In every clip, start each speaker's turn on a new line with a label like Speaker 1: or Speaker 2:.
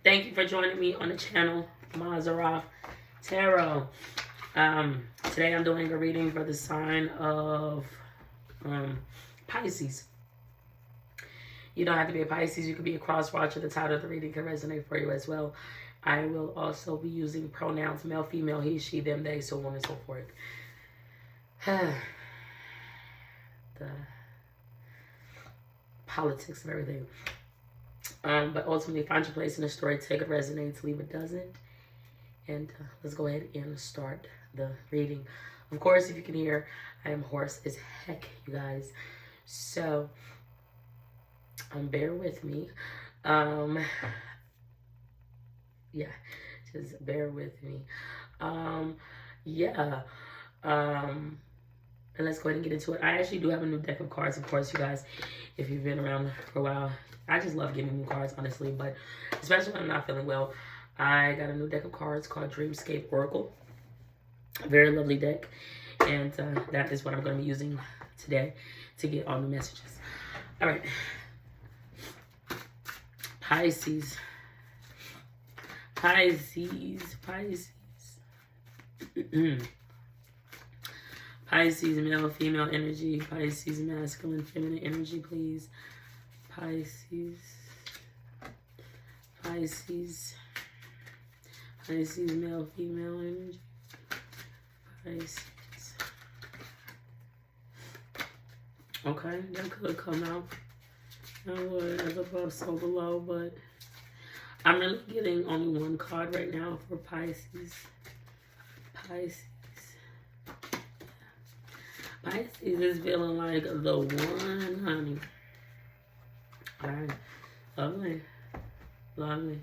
Speaker 1: Thank you for joining me on the channel, Mazaroff Tarot. Today I'm doing a reading for the sign of Pisces. You don't have to be a Pisces. You could be a cross watcher. The title of the reading can resonate for you as well. I will also be using pronouns male, female, he, she, them, they, so on and so forth. The politics of everything. But ultimately, find your place in the story. Take it resonates, leave it doesn't. And let's go ahead and start the reading. Of course, if you can hear, I am hoarse as heck, you guys. So, bear with me. Yeah, just bear with me. Yeah. And let's go ahead and get into it. I actually do have a new deck of cards, of course, you guys. If you've been around for a while, I just love getting new cards, honestly. But especially when I'm not feeling well, I got a new deck of cards called Dreamscape Oracle. A very lovely deck. And that is what I'm going to be using today to get all the messages. All right. Pisces. Pisces. Pisces. Pisces, male, female energy. Pisces, masculine, feminine energy, please. Pisces. Pisces. Pisces, male, female energy. Pisces. Okay, that could come out. I would, as above, so below, but I'm really getting only one card right now for Pisces. Pisces. Pisces is feeling like the one, honey. All right. Lovely. Lovely.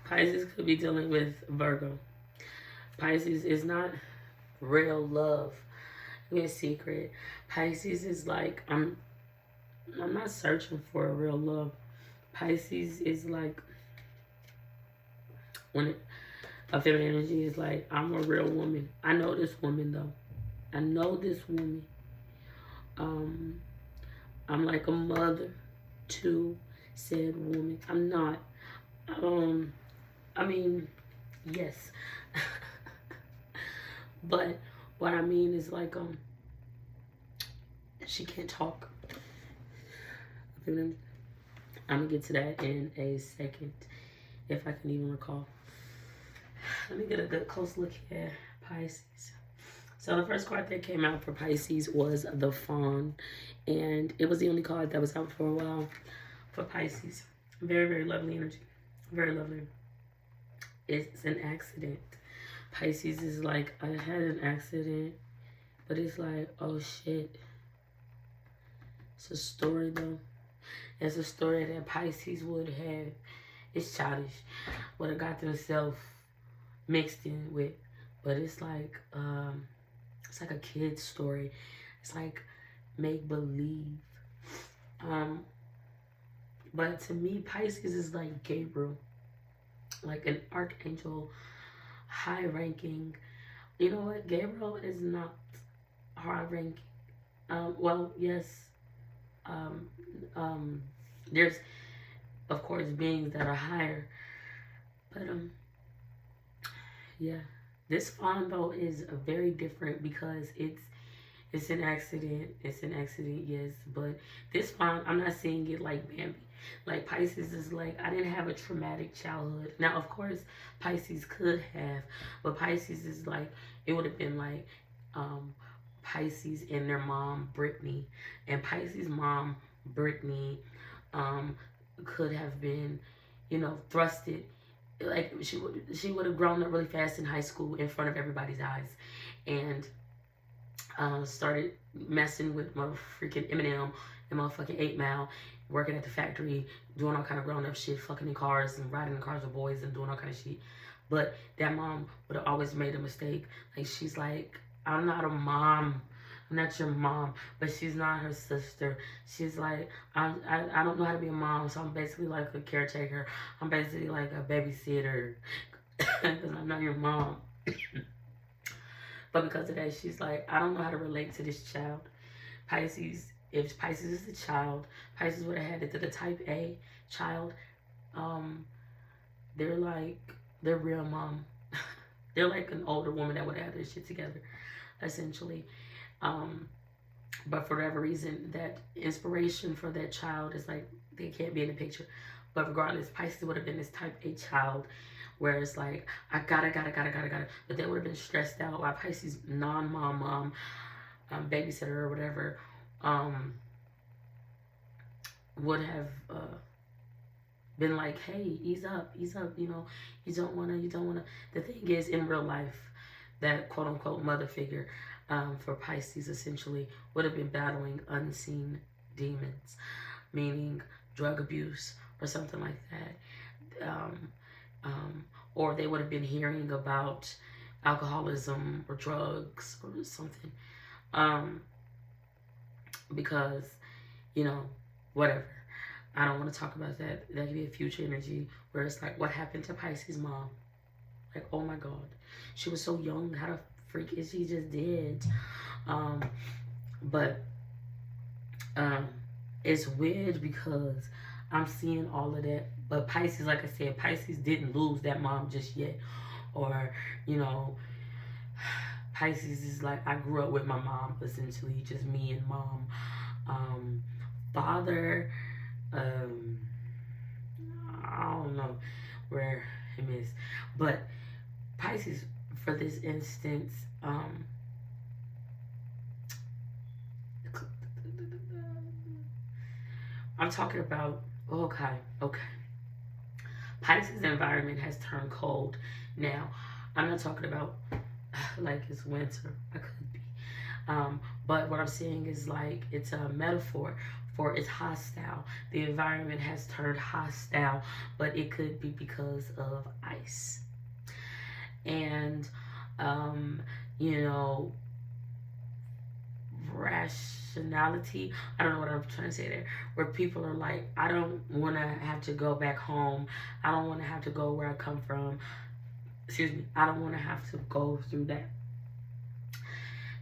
Speaker 1: Pisces could be dealing with Virgo. Pisces is not real love. Give me a secret. Pisces is like, I'm not searching for a real love. Pisces is like, when a feminine energy is like, I'm a real woman. I know this woman, though. I know this woman. I'm like a mother to said woman. I'm not. I mean, yes. But what I mean is like, she can't talk. I'm gonna get to that in a second, if I can even recall. Let me get a good close look at Pisces. So the first card that came out for Pisces was the Fawn. And it was the only card that was out for a while for Pisces. Very, very lovely energy. Very lovely. It's an accident. Pisces is like, I had an accident. But it's like, oh shit. It's a story though. It's a story that Pisces would have. It's childish. Would have got themselves mixed in with. But it's like, it's like a kid's story. It's like make believe. But to me, Pisces is like Gabriel, like an archangel, high ranking. You know what? Gabriel is not high ranking. Well, yes. There's, of course, beings that are higher, but yeah. This fawn though is very different because it's an accident. It's an accident, yes. But this fawn, I'm not seeing it like Bambi. Like Pisces is like, I didn't have a traumatic childhood. Now, of course, Pisces could have, but Pisces is like, it would have been like Pisces and their mom, Brittany. And Pisces' mom, Brittany, could have been, you know, thrusted. Like she would have grown up really fast in high school in front of everybody's eyes, and started messing with my freaking Eminem and motherfucking 8 Mile, working at the factory, doing all kind of grown up shit, fucking in cars and riding in cars with boys and doing all kind of shit. But that mom would have always made a mistake. Like she's like, I'm not a mom. I'm not your mom, but she's not her sister. She's like, I don't know how to be a mom, so I'm basically like a caretaker. I'm basically like a babysitter because I'm not your mom. But because of that, she's like, I don't know how to relate to this child. Pisces, if Pisces is a child, Pisces would have had it to the type A child. they're like their real mom. They're like an older woman that would have their shit together, essentially. Um, but for whatever reason, that inspiration for that child is like they can't be in the picture. But regardless, Pisces would have been this type A child where it's like, I gotta. But they would have been stressed out while Pisces non-mom babysitter or whatever um, would have been like, hey, ease up, you know, you don't wanna. The thing is, in real life, that quote unquote mother figure for Pisces essentially would have been battling unseen demons, meaning drug abuse or something like that. Or they would have been hearing about alcoholism or drugs or something. Um, because, you know, whatever. I don't want to talk about that. That could be a future energy where it's like, what happened to Pisces' mom? Like, oh my God. She was so young. How the freak is she just dead? But it's weird because I'm seeing all of that. But Pisces, like I said, Pisces didn't lose that mom just yet. Or, you know, Pisces is like, I grew up with my mom, essentially, just me and mom. Father, I don't know where him is. But Pisces, for this instance, I'm talking about, okay. Pisces environment has turned cold. Now, I'm not talking about like it's winter. I could be. But what I'm saying is like it's a metaphor for it's hostile. The environment has turned hostile, but it could be because of ice. And, you know, rationality. I don't know what I'm trying to say there. Where people are like, I don't want to have to go back home. I don't want to have to go where I come from. Excuse me. I don't want to have to go through that.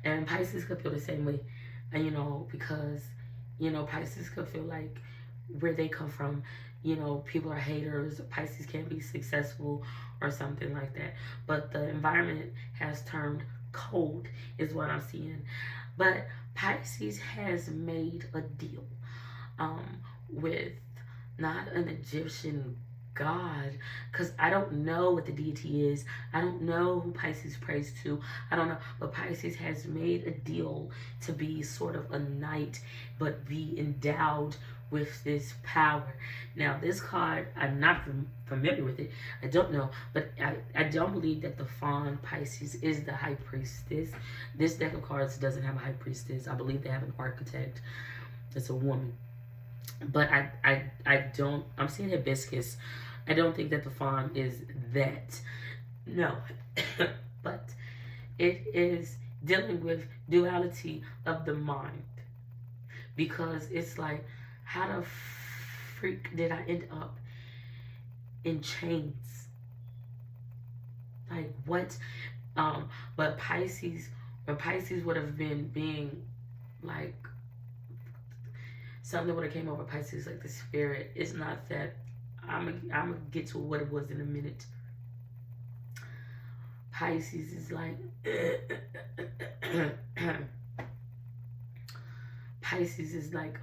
Speaker 1: And Pisces could feel the same way, and you know, because you know Pisces could feel like where they come from, you know, people are haters. Pisces can't be successful or something like that. But the environment has turned cold, is what I'm seeing. But Pisces has made a deal with not an Egyptian god, because I don't know what the deity is. I don't know who Pisces prays to. I don't know. But Pisces has made a deal to be sort of a knight, but be endowed with this power. Now, this card, I'm not familiar with it. I don't know. But I don't believe that the Fawn Pisces is the high priestess. This deck of cards doesn't have a high priestess. I believe they have an architect. It's a woman. But I don't, I'm seeing hibiscus. I don't think that the fawn is that. No. But it is dealing with duality of the mind. Because it's like, how the freak did I end up in chains? Like, what? But Pisces, when Pisces would have been being like, something would have came over Pisces, like the spirit. It's not that. I'm gonna get to what it was in a minute. Pisces is like Pisces is like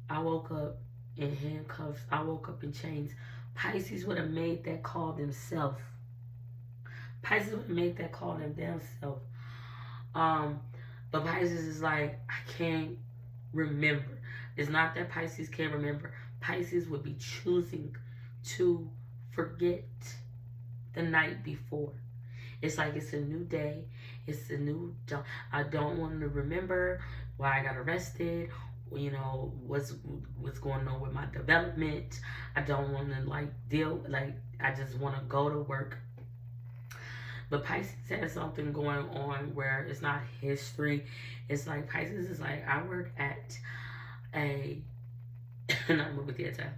Speaker 1: I woke up in handcuffs. I woke up in chains. Pisces would have made that call themselves. Pisces would have made that call themselves. But Pisces is like, I can't remember. It's not that Pisces can't remember. Pisces would be choosing to forget the night before. It's like it's a new day. It's a new dawn. I don't want to remember why I got arrested. You know, what's going on with my development. I don't want to like deal, like I just want to go to work. But Pisces has something going on where it's not history. It's like Pisces is like, I work at a not a movie theater.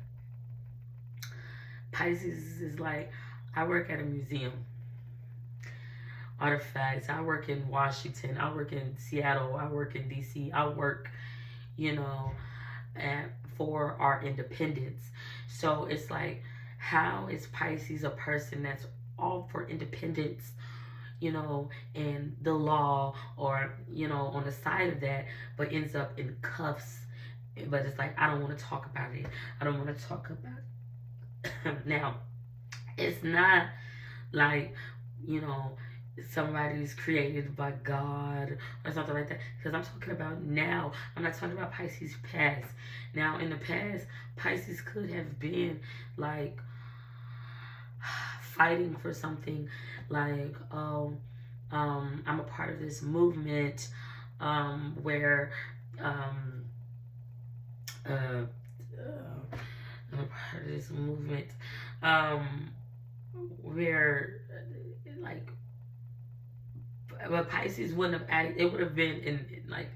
Speaker 1: Pisces is like, I work at a museum. Artifacts. I work in Washington. I work in Seattle. I work in DC. I work, you know, for our independence. So it's like, How is Pisces a person that's all for independence, you know, and the law, or, you know, on the side of that, but ends up in cuffs? But it's like, I don't want to talk about it. I don't want to talk about it. Now, it's not like, you know, somebody's created by God or something like that. Because I'm talking about now. I'm not talking about Pisces past. Now, in the past, Pisces could have been like fighting for something, like, I'm a part of this movement, where, uh, I'm a part of this movement, um, where, like, but Pisces wouldn't have acted. It would have been in like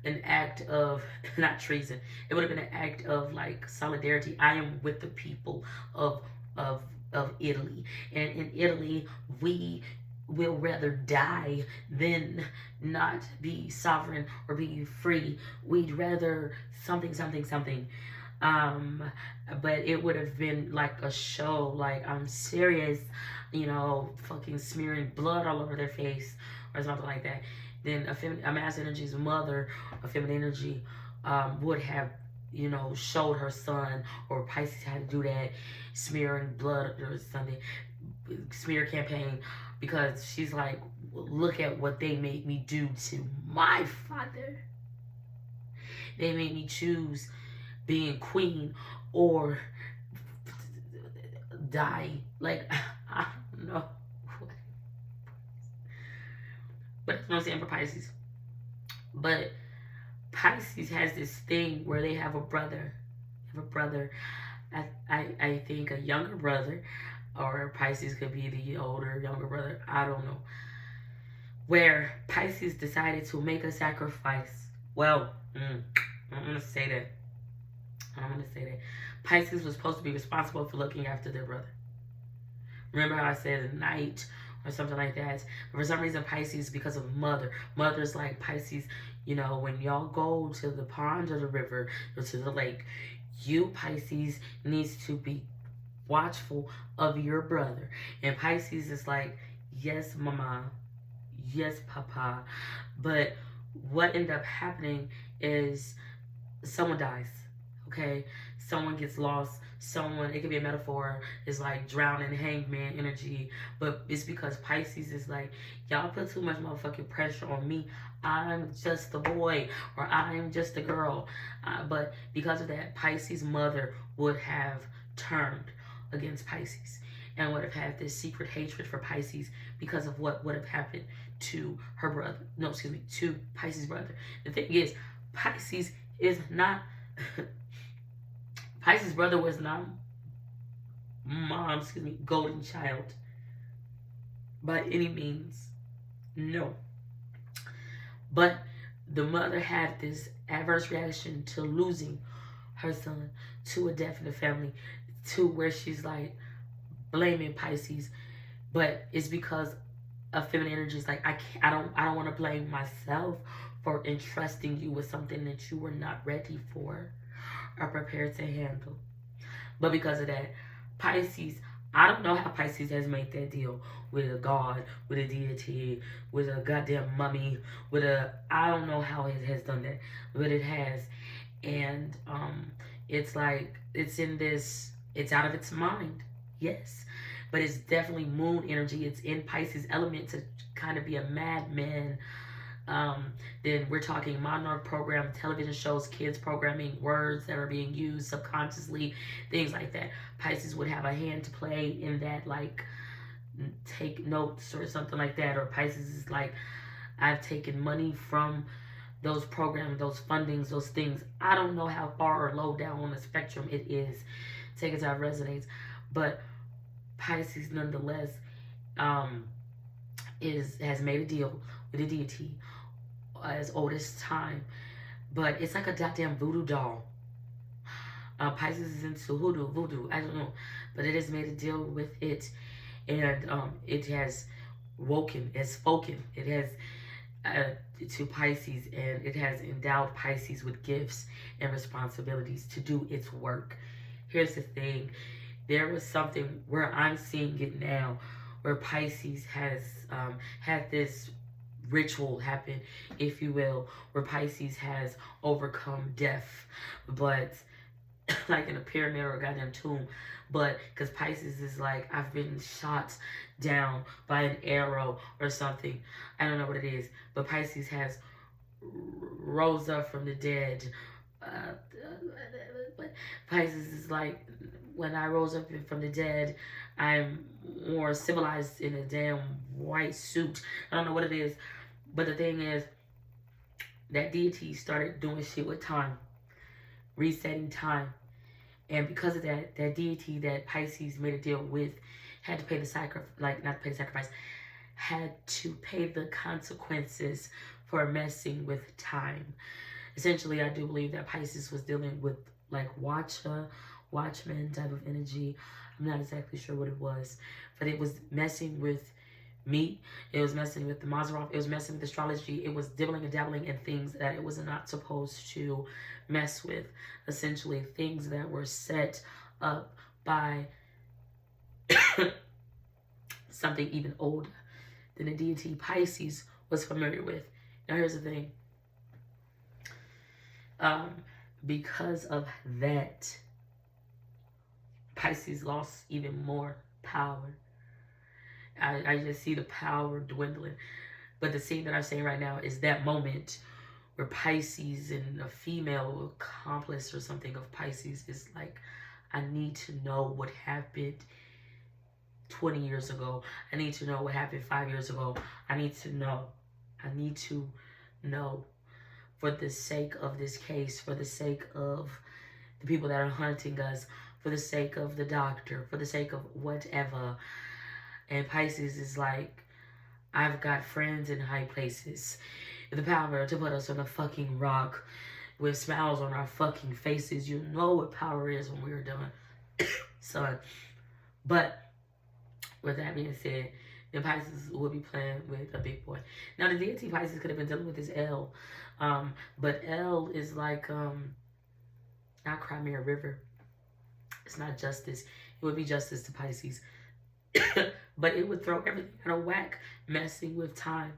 Speaker 1: an act of, not treason. It would have been an act of like solidarity. I am with the people of of of Italy, and in Italy we will rather die than not be sovereign or be free. We'd rather something, something, something. Um, but it would have been like a show, like, I'm serious, you know, fucking smearing blood all over their face or something like that. Then a mass energy's mother, a feminine energy, would have, you know, showed her son, or Pisces had to do that, smearing blood or something, smear campaign, because she's like, look at what they made me do to my father. They made me choose being queen or die. Like, I don't know. But that's what I'm saying for Pisces. But Pisces has this thing where they have a brother. I think a younger brother, or Pisces could be the older, younger brother. I don't know. Where Pisces decided to make a sacrifice. Well, I'm going to say that. Pisces was supposed to be responsible for looking after their brother. Remember how I said a knight or something like that? But for some reason, Pisces, because of mother's like Pisces, you know, when y'all go to the pond or the river or to the lake, you, Pisces, needs to be watchful of your brother. And Pisces is like, yes, mama, yes, papa. But what ended up happening is someone dies. Okay, someone gets lost. Someone, it could be a metaphor, is like drowning, hangman energy. But it's because Pisces is like, y'all put too much motherfucking pressure on me. I'm just a boy, or I'm just a girl. But because of that, Pisces' mother would have turned against Pisces and would have had this secret hatred for Pisces because of what would have happened to her brother. No, excuse me, to Pisces' brother. The thing is, Pisces is not. Pisces' brother was not golden child by any means. No. But the mother had this adverse reaction to losing her son, to a death in the family, to where she's like blaming Pisces. But it's because of feminine energy. It's like, I don't want to blame myself for entrusting you with something that you were not ready for are prepared to handle. But because of that, Pisces, I don't know how Pisces has made that deal with a god, with a deity, with a goddamn mummy, I don't know how it has done that, but it has. And it's like, it's out of its mind, yes. But it's definitely moon energy. It's in Pisces element to kind of be a madman. Then we're talking monarch program, television shows, kids programming, words that are being used subconsciously, things like that. Pisces would have a hand to play in that, like take notes or something like that. Or Pisces is like, I've taken money from those programs, those fundings, those things. I don't know how far or low down on the spectrum it is. Take it to how it resonates. But Pisces nonetheless has made a deal with a deity as old as time, but it's like a goddamn voodoo doll. Pisces is into voodoo, I don't know, but it has made a deal with it, and it has spoken, it has to Pisces, and it has endowed Pisces with gifts and responsibilities to do its work. Here's the thing, there was something where I'm seeing it now, where Pisces has had this ritual happen, if you will, where Pisces has overcome death, but like in a pyramid or a goddamn tomb. But because Pisces is like, I've been shot down by an arrow or something. I don't know what it is. But Pisces has rose up from the dead. But Pisces is like, when I rose up from the dead, I'm more civilized in a damn white suit. I don't know what it is. But the thing is, that deity started doing shit with time, resetting time. And because of that, that deity that Pisces made a deal with had to pay the sacrifice, like not pay the sacrifice, had to pay the consequences for messing with time. Essentially, I do believe that Pisces was dealing with like watchman type of energy. I'm not exactly sure what it was, but it was messing with meat. It was messing with the Maseroth. It was messing with astrology. It was dibbling and dabbling in things that it was not supposed to mess with. Essentially, things that were set up by something even older than the deity Pisces was familiar with. Now, here's the thing. Because of that, Pisces lost even more power. I just see the power dwindling. But the scene that I'm saying right now is that moment where Pisces and a female accomplice or something of Pisces is like, I need to know what happened 20 years ago. I need to know what happened 5 years ago. I need to know. I need to know for the sake of this case, for the sake of the people that are hunting us, for the sake of the doctor, for the sake of whatever. And Pisces is like, I've got friends in high places. The power to put us on a fucking rock with smiles on our fucking faces. You know what power is when we're done. Son. But with that being said, then Pisces will be playing with a big boy. Now the deity Pisces could have been dealing with this L. But L is like not Crimea River. It's not justice. It would be justice to Pisces. But it would throw everything out of whack, messing with time.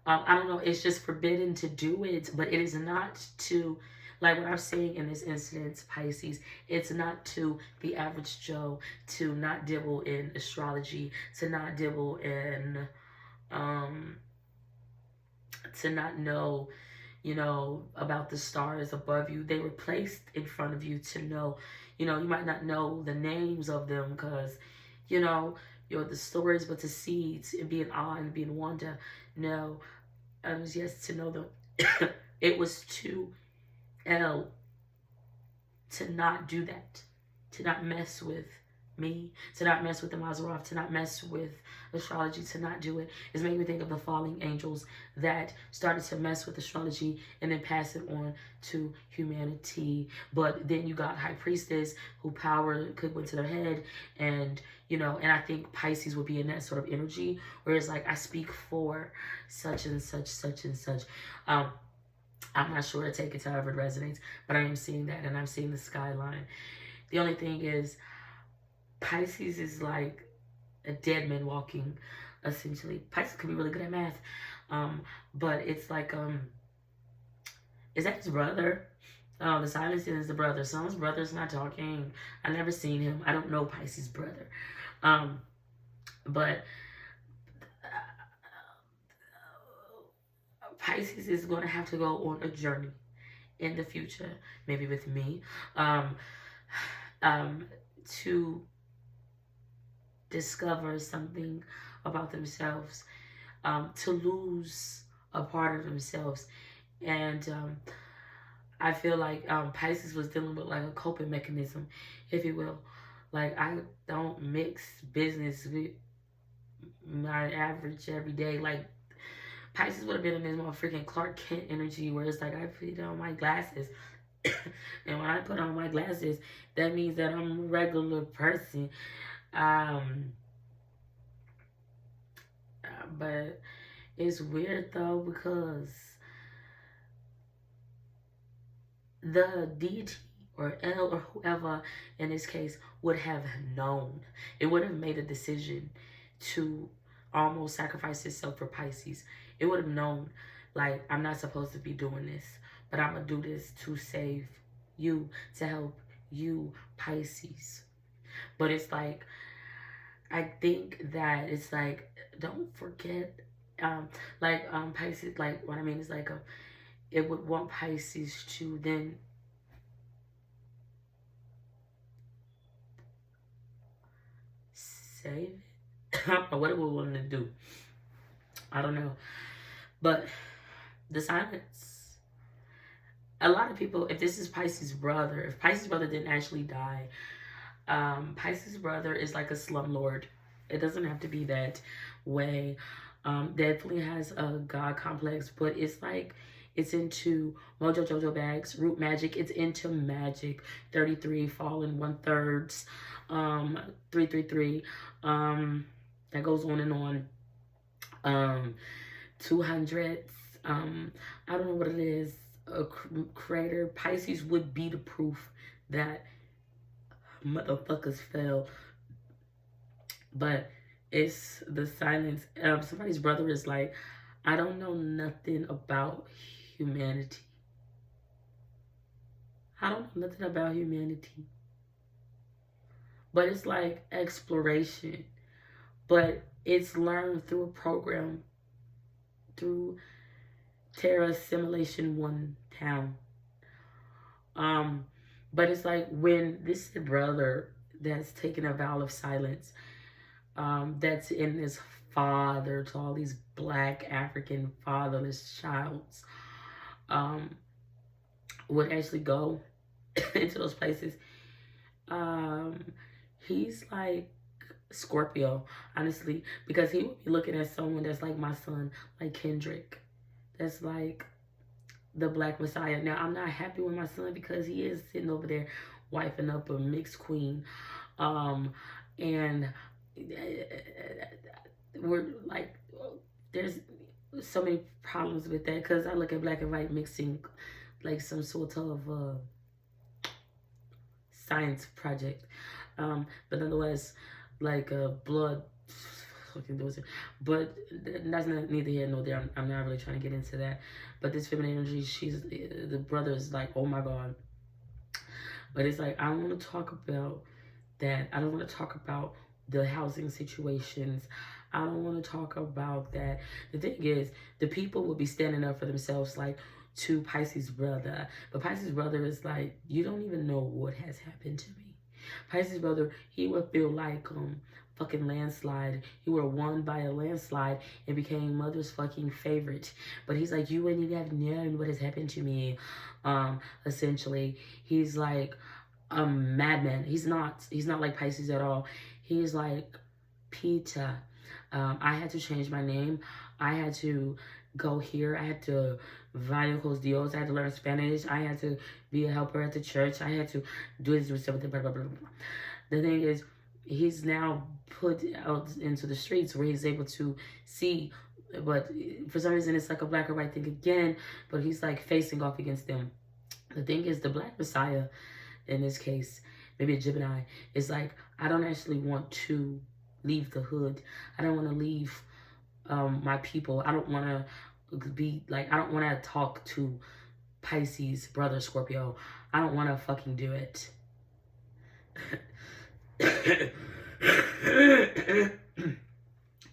Speaker 1: I don't know, it's just forbidden to do it, but it is not to, like what I'm saying in this instance, Pisces, it's not to the average Joe to not dibble in astrology, to not dibble in, to not know, you know, about the stars above you. They were placed in front of you to know. You know, you might not know the names of them because, you know, the stories, but to see, to be in awe and be in wonder. No, it was just to know them. It was to L to not do that, to not mess with me, to not mess with the Maseroth, to not mess with astrology, to not do it. It's making me think of the falling angels that started to mess with astrology and then pass it on to humanity. But then you got High Priestess, who power could went to their head, and you know, and I think Pisces would be in that sort of energy where it's like, I speak for such and such, such and such. I'm not sure to take it to however it resonates, but I am seeing that, and I'm seeing the skyline. The only thing is, Pisces is like a dead man walking, essentially. Pisces can be really good at math, but it's like, is that his brother? Oh, the silence is the brother. Someone's brother's not talking. I never seen him. I don't know Pisces' brother. But Pisces is going to have to go on a journey in the future, maybe with me, to discover something about themselves, to lose a part of themselves. And I feel like Pisces was dealing with like a coping mechanism, if you will. Like, I don't mix business with my average everyday. Like, Pisces would have been in this motherfucking Clark Kent energy where it's like, I put on my glasses. And when I put on my glasses, that means that I'm a regular person. But it's weird though, because the deity or L or whoever in this case would have known. It would have made a decision to almost sacrifice itself for Pisces. It would have known, like, I'm not supposed to be doing this, but I'm going to do this to save you, to help you, Pisces. But it's like, I think that it's like, don't forget, Pisces, like, what I mean is like, it would want Pisces to then save it. I don't know what it would want to do. I don't know. But the silence. A lot of people, if this is Pisces' brother, if Pisces' brother didn't actually die, Pisces' brother is like a slumlord. It doesn't have to be that way. Definitely has a God complex, but it's like, it's into Mojo Jojo bags, root magic. It's into magic. 33, fallen 1/3, 333. That goes on and on. 200s. I don't know what it is. A creator. Pisces would be the proof that motherfuckers fell. But it's the silence. Somebody's brother is like, I don't know nothing about humanity. I don't know nothing about humanity. But it's like exploration. But it's learned through a program, through Terra Assimilation 1 town. But it's like, when this brother that's taken a vow of silence, that's in his father to all these Black African fatherless childs, would actually go into those places. He's like Scorpio, honestly, because he would be looking at someone that's like my son, like Kendrick. That's like the Black Messiah. Now, I'm not happy with my son because he is sitting over there wifing up a mixed queen. And we're like, there's so many problems with that, because I look at black and white mixing like some sort of science project. But nonetheless, like blood fucking does it. But that's not neither here nor there. I'm not really trying to get into that. But this feminine energy, the brother is like, oh my God. But it's like, I don't want to talk about that. I don't want to talk about the housing situations. I don't want to talk about that. The thing is, the people will be standing up for themselves, like, to Pisces' brother. But Pisces' brother is like, you don't even know what has happened to me. Pisces' brother, he would feel like fucking landslide. He would have won by a landslide and became mother's fucking favorite. But he's like, you wouldn't even have known what has happened to me. Essentially, he's like a madman. He's not like Pisces at all. He's like Peter. I had to change my name. I had to go here. I had to Vayos Dios. I had to learn Spanish. I had to be a helper at the church. I had to do this with something. Blah, blah, blah, blah. The thing is, he's now put out into the streets where he's able to see. But for some reason, it's like a black or white thing again. But he's like facing off against them. The thing is, the Black Messiah, in this case, maybe a Gemini, is like, I don't actually want to leave the hood. I don't want to leave my people. I don't want to be like, I don't want to talk to Pisces, brother Scorpio. I don't want to fucking do it.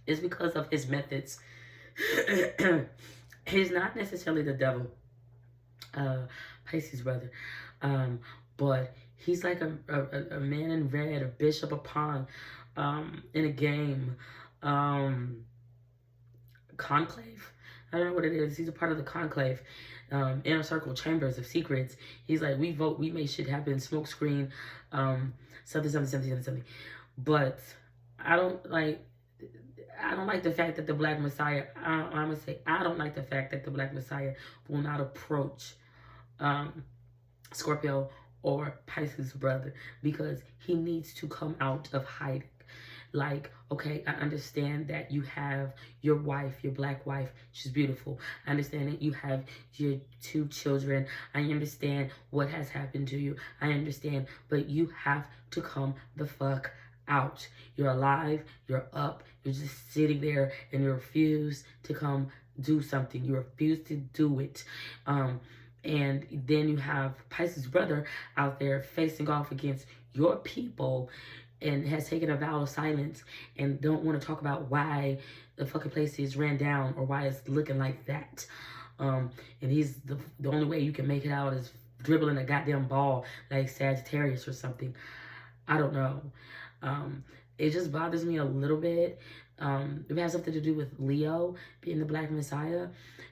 Speaker 1: It's because of his methods. He's not necessarily the devil, Pisces brother, but he's like a man in red, a bishop, a pawn, in a game, conclave. I don't know what it is. He's a part of the conclave, inner circle, chambers of secrets. He's like, we vote, we make shit happen, smoke screen, something. But I don't like the fact that the Black Messiah, I'm going to say, I don't like the fact that the Black Messiah will not approach Scorpio or Pisces brother, because he needs to come out of hiding. Like, okay, I understand that you have your wife, your black wife. She's beautiful. I understand that you have your 2 children. I understand what has happened to you. I understand, but you have to come the fuck out. You're alive. You're up. You're just sitting there and you refuse to come do something. You refuse to do it. And then you have Pisces brother out there facing off against your people and has taken a vow of silence and don't want to talk about why the fucking place is ran down or why it's looking like that. And he's the only way you can make it out is dribbling a goddamn ball like Sagittarius or something. I don't know. It just bothers me a little bit. It has something to do with Leo being the Black Messiah.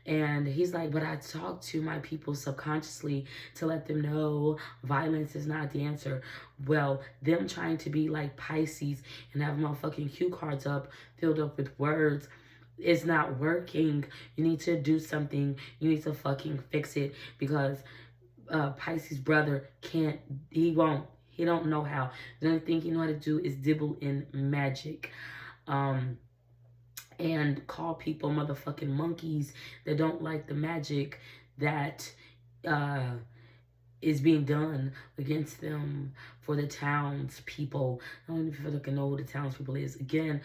Speaker 1: And he's like, but I talk to my people subconsciously to let them know violence is not the answer. Well, them trying to be like Pisces and have motherfucking cue cards up, filled up with words, it's not working. You need to do something. You need to fucking fix it because Pisces brother can't, he won't. He don't know how. The only thing he know how to do is dibble in magic. And call people motherfucking monkeys that don't like the magic that is being done against them for the townspeople. I don't even fucking know who the townspeople is. Again,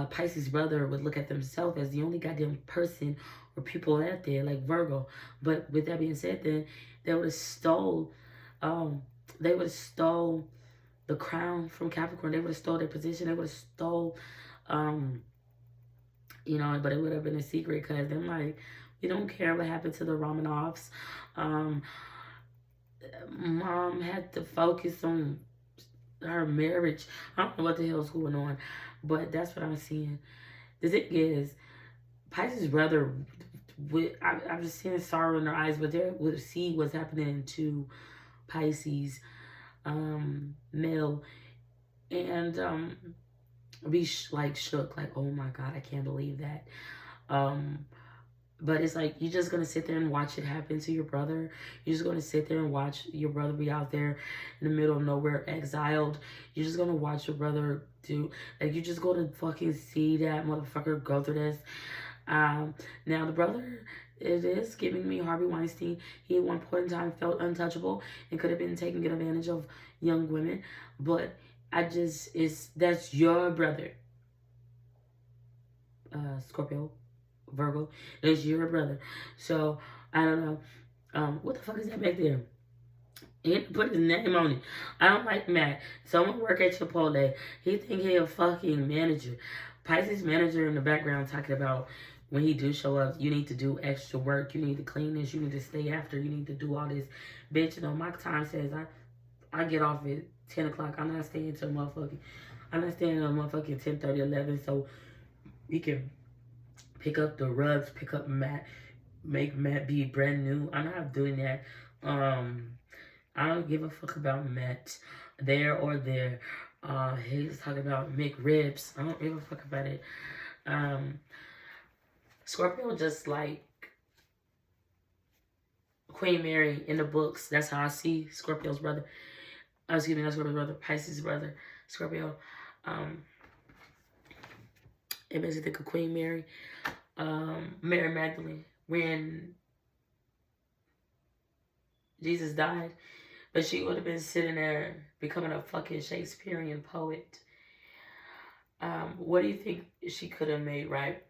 Speaker 1: Pisces brother would look at themselves as the only goddamn person or people out there, like Virgo. But with that being said, then they would have stole the crown from Capricorn. They would have stole their position. They would have stole, you know, but it would have been a secret because they're like, we don't care what happened to the Romanovs. Mom had to focus on her marriage. I don't know what the hell's going on, but that's what I'm seeing. The thing is, Pisces brother, I'm just seeing sorrow in their eyes, but they would see what's happening to Pisces male and be like shook, like, oh my god, I can't believe that. But it's like, you're just gonna sit there and watch it happen to your brother. You're just gonna sit there and watch your brother be out there in the middle of nowhere, exiled. You're just gonna watch your brother do, like, you're just gonna fucking see that motherfucker go through this. Now the brother, it is giving me Harvey Weinstein. He at one point in time felt untouchable and could have been taking advantage of young women, but that's your brother, Scorpio, Virgo. That's your brother. So I don't know. What the fuck is that back there? He didn't put his name on it. I don't like Matt. Someone work at Chipotle. He think he a fucking manager. Pisces manager in the background talking about when he do show up, you need to do extra work. You need to clean this. You need to stay after. You need to do all this. Bitch, you know, my time says I get off at 10 o'clock. I'm not staying until motherfucking 10:30, 11, so we can pick up the rugs, pick up Matt, make Matt be brand new. I'm not doing that. I don't give a fuck about Matt there or there. He's talking about McRibs. I don't give a fuck about it. Scorpio just like Queen Mary in the books. That's how I see Scorpio's brother. Excuse me, not Scorpio's brother, Pisces' brother, Scorpio. It makes me think of Queen Mary, Mary Magdalene, when Jesus died, but she would have been sitting there becoming a fucking Shakespearean poet. What do you think she could have made, right?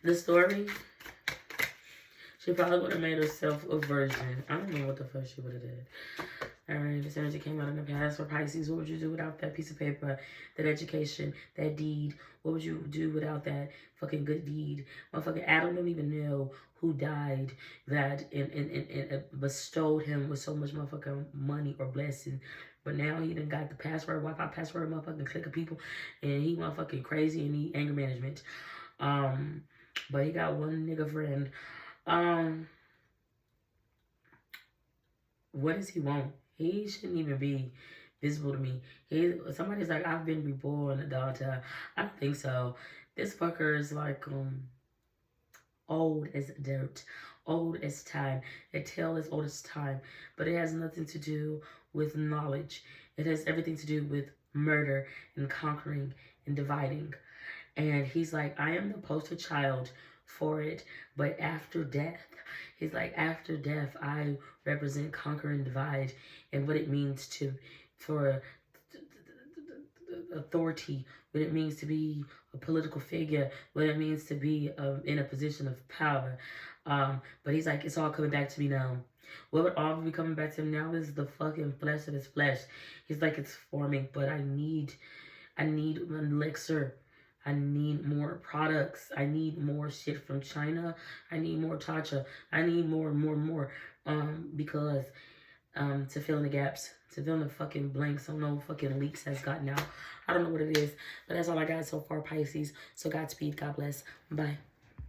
Speaker 1: The story, she probably would have made herself a virgin. I don't know what the fuck she would have did. Alright, this energy came out in the past for Pisces. What would you do without that piece of paper, that education, that deed? What would you do without that fucking good deed? Motherfucking Adam don't even know who died that and bestowed him with so much motherfucking money or blessing. But now he done got the password, Wi-Fi password, motherfucking click of people, and he motherfucking crazy and he anger management. But he got one nigga friend. What does he want? He shouldn't even be visible to me. Somebody's like, I've been reborn, daughter. I don't think so. This fucker is like old as dirt, old as time. They tell as old as time, but it has nothing to do with knowledge. It has everything to do with murder and conquering and dividing. And he's like, I am the poster child for it. But after death, he's like, after death, I represent conquer and divide and what it means to, for authority, what it means to be a political figure, what it means to be in a position of power. But he's like, it's all coming back to me now. What would all be coming back to him now is the fucking flesh of his flesh. He's like, it's forming, but I need an elixir. I need more products. I need more shit from China. I need more Tatcha. I need more. Because to fill in the gaps, to fill in the fucking blanks. So no fucking leaks has gotten out. I don't know what it is, but that's all I got so far, Pisces. So Godspeed. God bless. Bye.